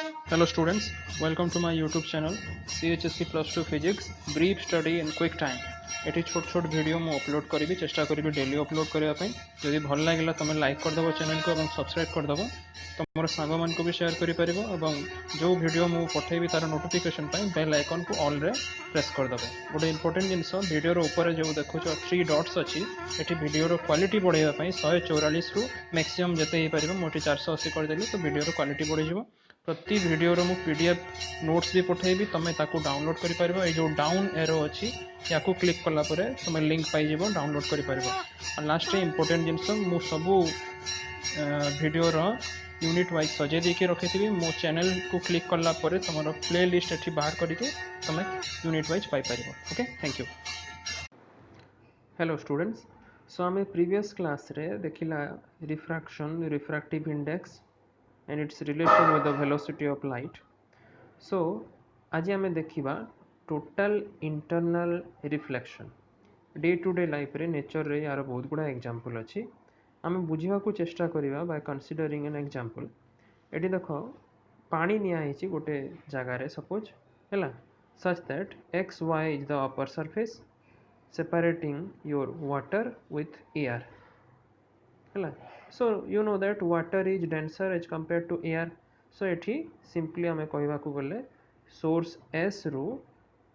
Hello students, welcome to my YouTube channel CHSC Plus 2 Physics Brief Study in Quick Time। Eighty छोट छोट video मु upload करी चेष्टा करी डेली अपलोड करने जदि भल लगे तुम लाइक करदेव चैनल को और सब्सक्राइब करदेव तुम सांग मान को भी शेयर कर जो वीडियो मु पठेबी तार नोटिफिकेशन बेल आइकन को ऑल रे प्रेस करदेव। गोटे इंपोर्टेंट जिनस वीडियो ऊपर जो देखो 3 डॉट्स अच्छी ये वीडियो क्वालिटी बढ़ाई 144 रु मैक्सिमम जिते हो पार मुझे 480 करदेली तो वीडियो क्वालिटी बढ़ प्रति वीडियो मु पीडीएफ नोट्स भी पठेबी तुम ताकू डाउनलोड कर पार जो डाउन एरो अच्छी या क्लिक कलापर तुम लिंक पाइज डाउनलोड कर पार। लास्ट इंपोर्टेंट जिनस मु सबू वीडियोर यूनिट वाइज सजे देके रखी मो चैनल को क्लिक कलापर तुम प्ले लिस्ट ये बाहर करके तुम यूनिट वाइज पाइपर। Okay, thank you. Hello students, so आम प्रीवियस क्लास रे देखिला refraction refractive index and its relation with the velocity of light. So आज आम देखा total internal reflection day to day life ray nature ray यार बहुत गुड़ा एग्जांपल अच्छी आम बुझा चेष्टा करवा बाय कंसीडरिंग एन एग्जांपल। ये देख पानी निया गोटे जगार सपोज है such that X Y is the upper surface separating your water with air है। So you know that water is denser as compare to air. So ये सिंपली आम कहवा गले सोर्स एस रु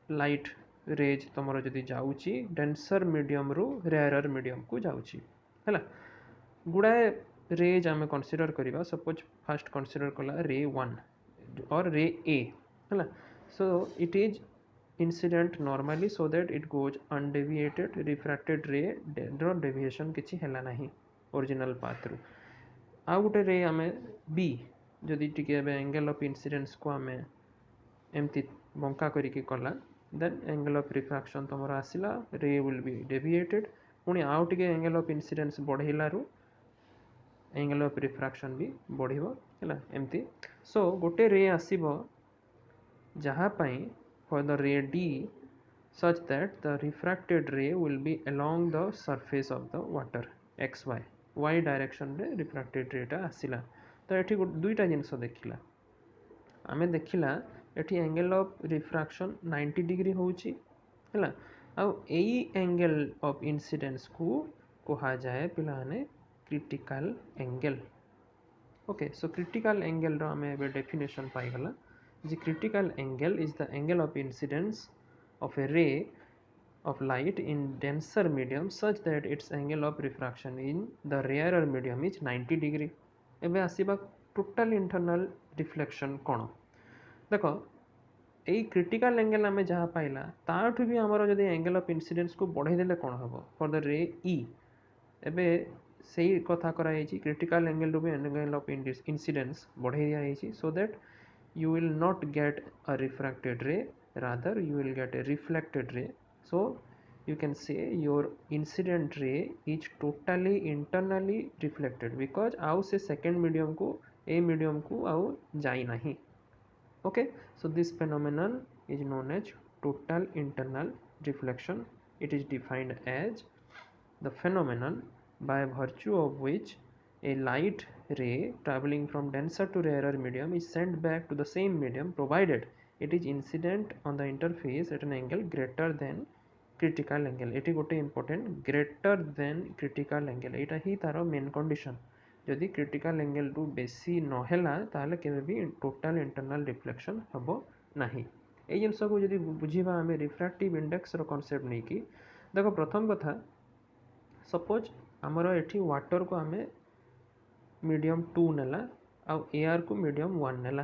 लाइट रेज तुम जदि जाऊँगी डेंसर मीडियम रु रेयर मीडियम को जाऊँगी है गुड़ाए रेज आम कनसीडर करवा। सपोज फास्ट कनसीडर कला रे 1 और रे ए है। So it is incident normally so that it goes undeviated refracted रे डेविएशन किसी है ना ओरिजिनल पाथ रु आउ गोटे रे आम बी जदि टी एंगल ऑफ इंसिडेंस को आम एमती बंका करके कला देन एंगल ऑफ रिफ्रैक्शन तुम आसला रे विल बी डेविएटेड पुणी आउ टे एंगल ऑफ इंसिडेंस बढ़ेलू एंगल ऑफ रिफ्रैक्शन भी बढ़िबो है एमती। सो गोटे रे आसीबो जहाँपाई for the ray D such that the refracted ray will be along the surface of the water x y y direction ray refracted रेटा आसला। तो ये दुईटा जिनस देखला आम देखला ये एंगल ऑफ रिफ्रैक्शन 90 डिग्री होची है आउ एंगल ऑफ इंसिडेंस को कहा जाए पिलाने critical angle. Okay, so critical angle रो आम एबे डेफिनेशन पाइगला जे critical angle is the angle of incidence of a ray of light in denser medium such that its angle of refraction in the rarer medium is 90 degree। एबे आसीबा total internal reflection कौन देख यही critical angle आम जहाँ पाइला ताठू भी आमर जदि angle of incidence को बढ़ाई देले कौन हम फॉर द रे ई एबे सही कथा कराई क्रिटिकल एंगल रू भी एंगल ऑफ इंसिडेंस बढ़ाई दिया सो that you will not get a refracted ray, rather you will get a reflected ray। So you can say your incident ray is totally internally reflected because आउ से second medium को a medium को आउ जाई नहीं। Okay, so this phenomenon is known as total internal reflection। It is defined as the phenomenon by virtue of which a light ray traveling from denser to rarer medium is sent back to the same medium provided it is incident on the interface at an angle greater than critical angle। ये गोटे important greater than critical angle यहाँ ही तार main condition जदि critical angle रु बेसी नहेला ताले केबे भी टोटल इंटरनल रिफ्लेक्शन हबो नाही। ए जिनस को जदि बुझीबा आमे रिफ्रैक्टिव इंडेक्स रो कांसेप्ट नै कि देखो प्रथम कथा सपोज हमर एठी वाटर को आमे मीडियम 2 नेला आउ एयर को मीडियम 1 नेला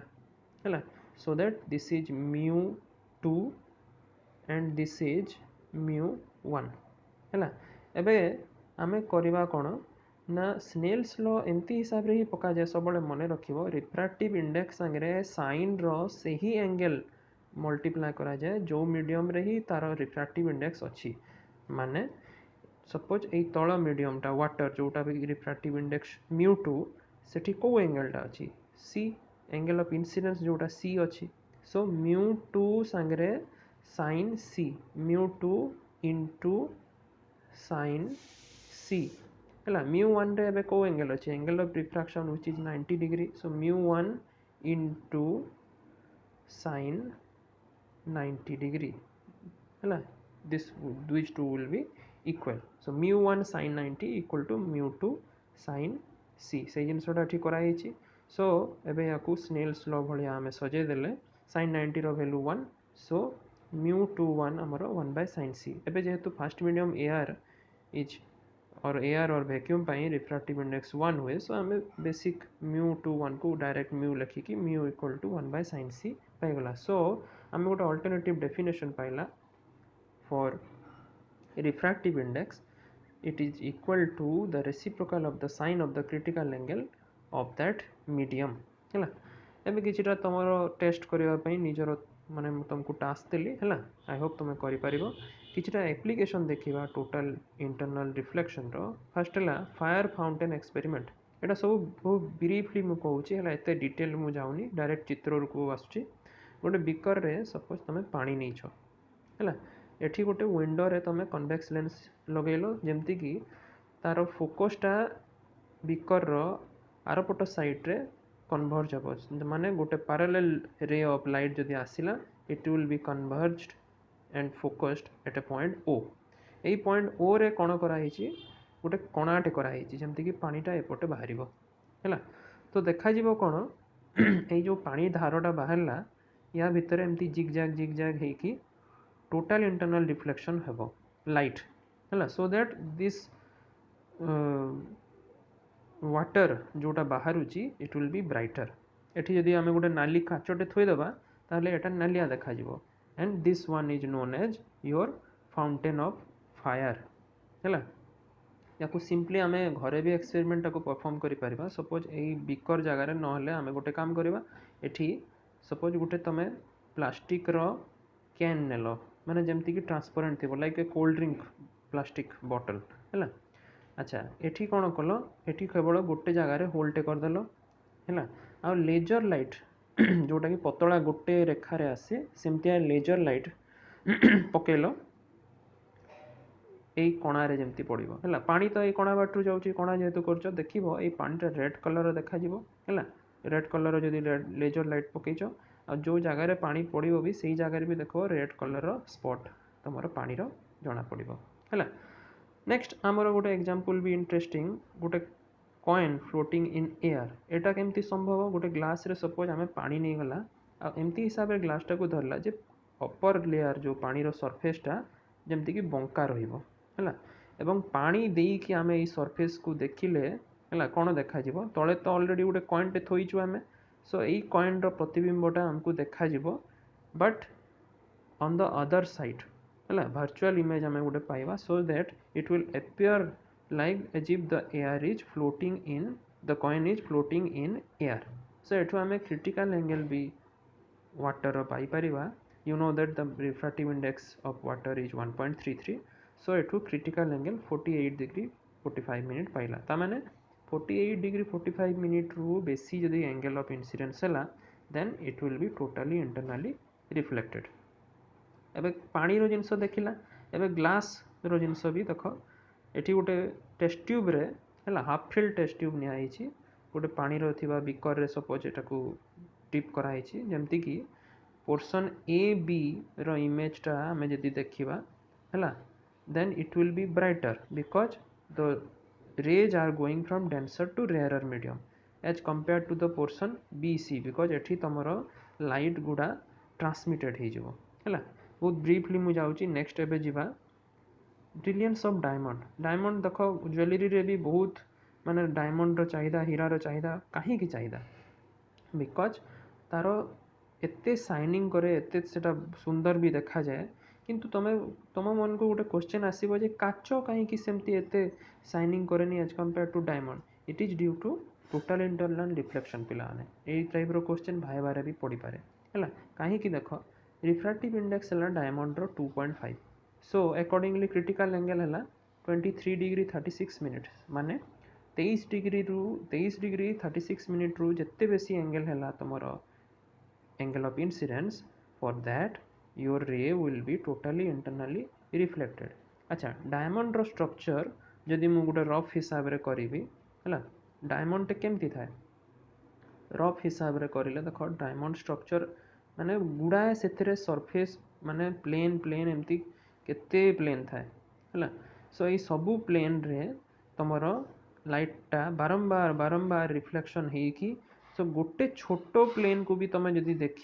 है so that this is mu 2 and this is mu 1 है। एबे आमे करवा कौन ना स्नेल्स लॉ एमती हिसाब रे ही पका जाए सब मन रखिबो रिफ्रैक्टिव इंडेक्स संगे साइन रो से ही एंगल मल्टीप्लाई करा जाए जो मीडियम रे ही तार रिफ्रैक्टिव इंडेक्स अच्छी माने सपोज यही तल मीडियमटा वाटर जोटा भी रिफ्रैक्टिव इंडेक्स म्यू 2 सेठी को एंगलटा अच्छी सी एंगल ऑफ इंसिडेंस जोटा सी अच्छी। सो म्यू 2 सांगरे साइन सी म्यू 2 इंटू साइन सी है म्यू 1 रे को एंगल अच्छी angle of refraction which is 90 degree. So mu 1 into sin 90 degree है this these two will be equal. So mu1 sin 90 equal to mu2 sin c से जिनसटा ठीक कराई. So एबे याकू Snell's law भलिया आमे सजे देले sin 90 रो वैल्यू 1. So mu21 हमरो 1 by sin c. एबे जेहेतु first medium air is or air or vacuum पाई रिफ्रैक्टिव इंडेक्स 1 हुए. सो आमे बेसिक mu21 को डायरेक्ट mu लिखिकी mu equal to 1 by sin c पाइगला. सो आमे गोटे अल्टरनेटिव डेफिनेशन पाइला for refractive index. It is equal to the reciprocal of the sine of the critical angle of that medium. है एबे किछिटा तमरो test करबा पई निजरो माने तुमको टास्क देली है. आई होप तुम करि परिबो. किछिटा एप्लीकेशन देखिबा टोटल इंटरनल रिफ्लेक्शन रो. फर्स्ट है फायर फाउंटेन एक्सपेरिमेंट. एटा सब बहुत ब्रीफली मु कहूची है एते डिटेल मु जाउनी डायरेक्ट चित्र को आसुची. गोटे बिकर रे सपोज तुम पानी नहीं छो है एठी गोटे विंडो रे तुम कन्वेक्स लेंस लगेलो जेमती कि तार फोकसटा बिकर रो आरपट साइड रे कन्वर्ज हम माने गोटे पैरेलल रे ऑफ लाइट जदि आसिला it will be converged and focused at a point O. यही पॉइंट ओ रे कौन कराई गोटे कणाटे कराई जेमती कि पानीटा एपटे बाहर है. तो देखा कौन ये जो पानी धारटा बाहरला या भितर एमती जिग जैग है टोटल इंटरनल रिफ्लेक्शन हेबो लाइट है. सो दैट दिस वाटर जोटा बाहर इट विल बी ब्राइटर. एठी जदि आमे गोटे नाली काचटे थोइदेबा ताहले एटा नालिया देखा जिवो. And this one is known as your fountain of fire है. याकू सिंपली आमे घरे भी एक्सपेरिमेंट को परफॉर्म करि परिबा. सपोज एई बिकर जगार नहले आमे गोटे काम करिबा. एठी सपोज गोटे तमे प्लास्टिक रो कैन नेलो माने जेमती कि ट्रांसपेरेंट थी like a cold drink plastic bottle है. अच्छा एठी कौन कल एठी केवल गोटे जगार होल्टे करदेल है. आ लेजर लाइट जोटा कि पतला गोटे रेखार आसे सेमती लेजर लाइट पकेल यही कणारे जमती पड़ो है. पानी तो ये कणा बाटू जाऊँगी कणा जेहेतु कर देख ये पानीटा रेड कलर देखा है. रेड कलर जदि लेजर लाइट पकईच आ जो जगार पानी पड़ो भी से जगार भी देख रेड कलर स्पॉट तुम पानी जना पड़ो है. नेक्स्ट आमर गोटे एग्जांपल भी इंटरेस्टिंग गोटे कॉइन फ्लोटिंग इन एयर. एटा केमती संभव गोटे ग्लास रे सपोज आम पानी नहीं गला एमती हिसाब से ग्लासटा को धरला जे अपर लेयर जो पानी सरफेसटा जमती कि बंका रहिबो है. एवं पानी देकी आम ये सरफेस को देखिले है कौन देखा तले तो ऑलरेडी गोटे कॉइनटे थोइचु आम. सो यही कॉइन प्रतिबिंबटा आमको देखा but on the other side है वर्चुअल इमेज आम गोटे पाइबा. So that it will appear like as if the air is floating in the coin is floating in air. So एठू आम क्रिटिकल एंगल भी वाटर पाई परिबा. You know that the refractive index of water is 1.33. So एठू critical angle 48 degree 45 minute पाइला. ता माने 48 degree 45 minute रू बेसी जदि एंगल ऑफ इंसिडेंस है then it will be totally internally reflected. एबे पानी रो जिनस देखिला. एबे ग्लास रो जिनस भी देख एठी गोटे टेस्ट ट्यूब रे है हाफ फिल टेस्ट ट्यूब निया आइछि गोटे पानी रो थिबा बिकर रे सपोज एटाकू टिप करा आइछि जेमती कि पोर्सन ए बी रो इमेजटा आम जदि देखा है then it will be brighter because the rays are going from denser to rarer medium as compare to the portion B C because एठी तुमर लाइट गुड़ा ट्रांसमिटेड हो है. बहुत ब्रीफली मुझे जाऊँगी नेक्स्ट एबे जीवा ब्रिलियंस ऑफ डायमंड. डायमंड देख ज्वेलरी रे भी बहुत माने डायमंड रो चाहिदा हीरा रो चाहिदा कहीं चाहिदा बिकॉज तार एते साइनिंग करे एते सेटा सुंदर भी देखा जाए. किंतु तुम मन को गोटे क्वेश्चन आसीबो जे काचो कहीं कि सेमती एते साइनिंग करेनी as compare to diamond. It is due to total internal reflection. पिला माने एई टाइप रो क्वेश्चन भाई बारे भी पड़ी पारे है कहीं कि देख रिफ्रैक्टिव इंडेक्स है डायमंड रो 2.5. सो अकॉर्डिंगली क्रिटिकल एंगल है 23 डिग्री 36 मिनट माने 23 डिग्री 36 मिनट रू जिते बेसी एंगल है तुमर angle of incidence for that your ray will be totally internally reflected. अच्छा डायमंड रो स्ट्रक्चर जदि मु गोटे रफ हिसाब रे करी है डायमंड टे केमती थाए रफ हिसाब रे करिले देख डायमंड स्ट्रक्चर माने गुड़ाए से सरफेस माने प्लेन प्लेन एमती केते प्लेन थाए है। सो ये सबू प्लेन रे तुमर लाइटा बारंबार बारंबार रिफ्लेक्शन होगी। सो गोटे छोट प्लेन को भी तुम जदि देख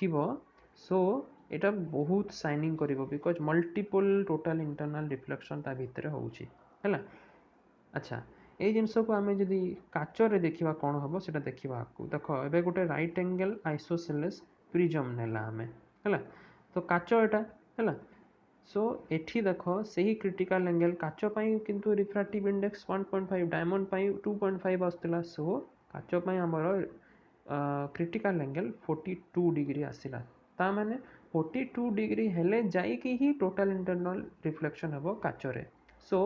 सो यहाँ बहुत शाइनिंग कर because multiple total internal reflection ता भितर होउछि है। अच्छा ये जिनस को आम जदि काचरे देखा कौन हम से देखा आपको देख ए गोटे रईट एंगल आइसोसेलेस प्रिजम नेला आम है। तो काच एटा है। सो एठी देख से ही क्रिटिकल एंगल काचपाई किंतु रिफ्रैक्टिव इंडेक्स 1.5 डायमंड पाई 2.5 आसला। सो काचपाई आमर क्रिटिकल एंगल 42 डिग्री आसला ता माने 42 डिग्री हेले जाइकी ही टोटाल इंटरनल रिफ्लेक्शन हम काचरे। सो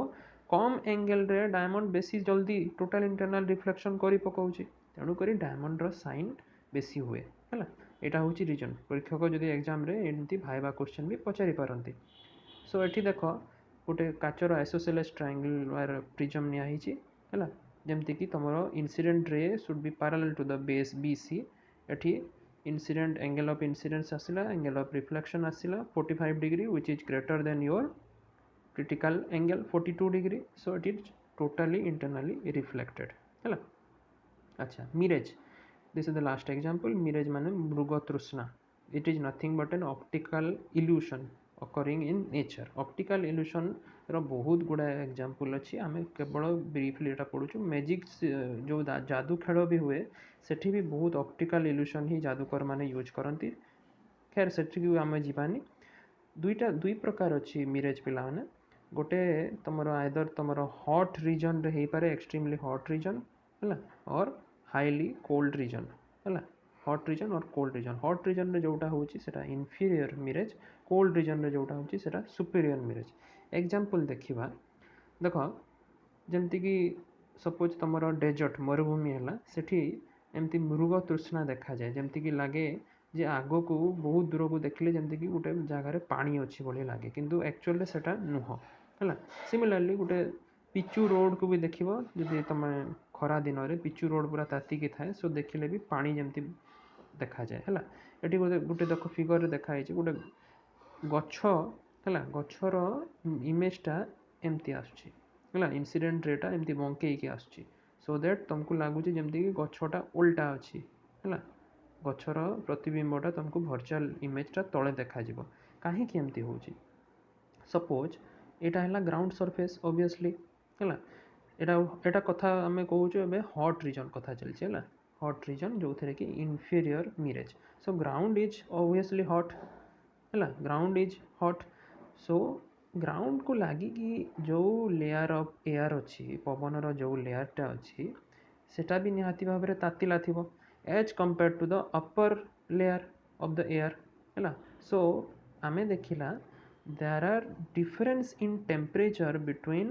कम एंगल रे डायमंड बेसी जल्दी टोटाल इंटरनल रिफ्लेक्शन करी पकाउछि तेणुक डायमंड रो साइन बेसी हुए है। यहाँ हूँ रिजन परीक्षक जदि एग्जाम रे एमती भाइबा क्वेश्चन भी पचारि पारती। सो एठी देख गोटे काचर आइसोसेलेस ट्रायंगुलर प्रिजम नियाही है जमती कि तुम incident ray should be parallel to the base BC। एठी इंसिडेंट एंगल ऑफ इंसिडेंस आसला एंगल ऑफ रिफ्लेक्शन आसला 45 degree which is greater than your critical angle 42 degree. So it is totally internally reflected है। अच्छा mirage, this is the last example। mirage माने मृग तृष्णा। it is nothing but an optical illusion occurring in nature। optical illusion रो बहुत गुड़ा example अच्छी आम केवल ब्रीफली एटा पढ़ुछु। मैजिक जो जादू खेल भी हुए सेठी भी बहुत ऑप्टिकल इल्यूशन ही जादूकर माने यूज करती। खैर सेठी आम जीवानी दुई प्रकार अच्छी मिरेज पिला माने गोटे तुम आइदर तुम हॉट रीजन रे हो पारे एक्सट्रीमली हॉट रीजन है और हाईली कोल्ड रीजन है। हॉट रीजन और कोल्ड रीजन हॉट रीजन रे जोटा होची सेटा इनफीरियर मिरेज कोल्ड रीजन रे जोटा होची सेटा सुपीरियर मिरेज। एग्जांपल देखिबा देख जमती कि सपोज तुम डेजर्ट मरुभूमि है सेठी एमती मृग तृष्णा देखा जाए जमती कि लगे जे आग को बहुत दूर को देखले जमती कि गोटे जगार पानी अच्छी भाई लगे किंतु एक्चुअली सेटा नुह है। सिमिलरली गोटे पिचू रोड को भी देख जब तुम खरा दिन में पिचू रोड पूरा तातिकी थाए सो देखिले भी पानी जमती देखा जाए है। ये गोटे गोटे देख फिगर देखाई गोटे गछ है गचर इमेजटा एमती आसुची है इनसीडेंट रेटा एमती बंकई आसुची सो दैट तुमको लगुच जमती कि गछटा उल्टा अच्छी है। गचर प्रतिबिंबटा तुमको भर्चुआल इमेजटा तले देखा कहीं एमती हो सपोज यहाँ है ग्राउंड सरफेस ऑब्वियसली है। एटा कथा आम कहूँ हॉट रीजन कथा चलती है हॉट रीजन जो थे कि inferior mirage. So ground is obviously hot है ground is hot. So ground को लगी कि जो लेयर ऑफ एयर अच्छी पवन जो लेयरटा अच्छी सेटा भी निहाती भाव में तातिला थी as compare to the upper layer of the air है। सो आम देखिला there are difference in temperature between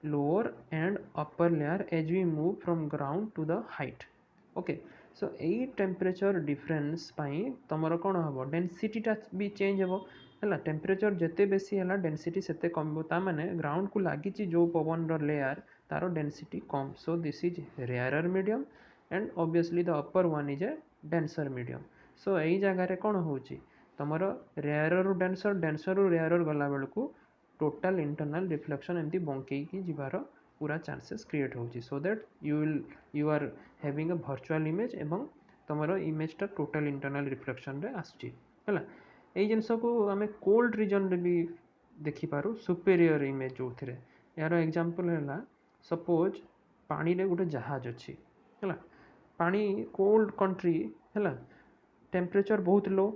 lower and upper layer as we move from ground to the height। okay so यही टेम्परेचर डिफरेंस पाई तुमर कौन हम डेनसीटीटा भी change हे है। Temperature जिते बेसी है डेनसीटी सेते कम ता माने ग्राउंड को लगी जो पवन लेयर तार डेनसीटी कम। So this is rarer medium and obviously the upper one is a denser medium. So यही जगह कौन हो तुम रेयर रु डेंसर डेंसर रु रेयर गला बेलू टोटाल इंटरनल रिफ्लेक्शन एमती बंकई जीवार पूरा चांसेस क्रिएट होची so that you are having a virtual image एवं तुम इमेजटा टोटाल इंटरनल रिफ्लेक्शन रे आसुची है। यही जिनस को आम कोल्ड रीजन रे भी देखिपारू सुपेरियर इमेज जो थे यार एग्जांपल है सपोज पानी रे गोटे जहाज अच्छी है पानी कोल्ड कंट्री है टेम्परेचर बहुत लो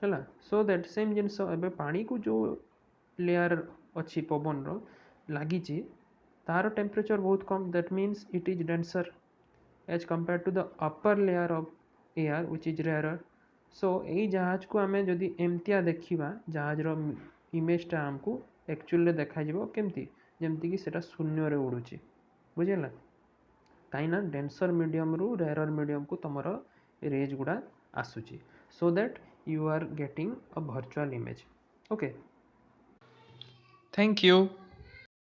है। सो दैट सेम जिनस एबे पानी को जो लेयर अच्छी पवन लगी तार टेम्परेचर बहुत कम that means it is denser as compare to the upper layer of air which is rare. So यही जहाज को आम जदि एमतिया देखा जहाज इमेजटा आमको एक्चुअली देखा केमती जमती कि सेटा शून्य उड़ूची बुझेगा कहीं डेंसर मीडियम रु रेयर मीडियम को तुम रेज गुड़ा आसूची so that you are getting a virtual image। okay, thank you।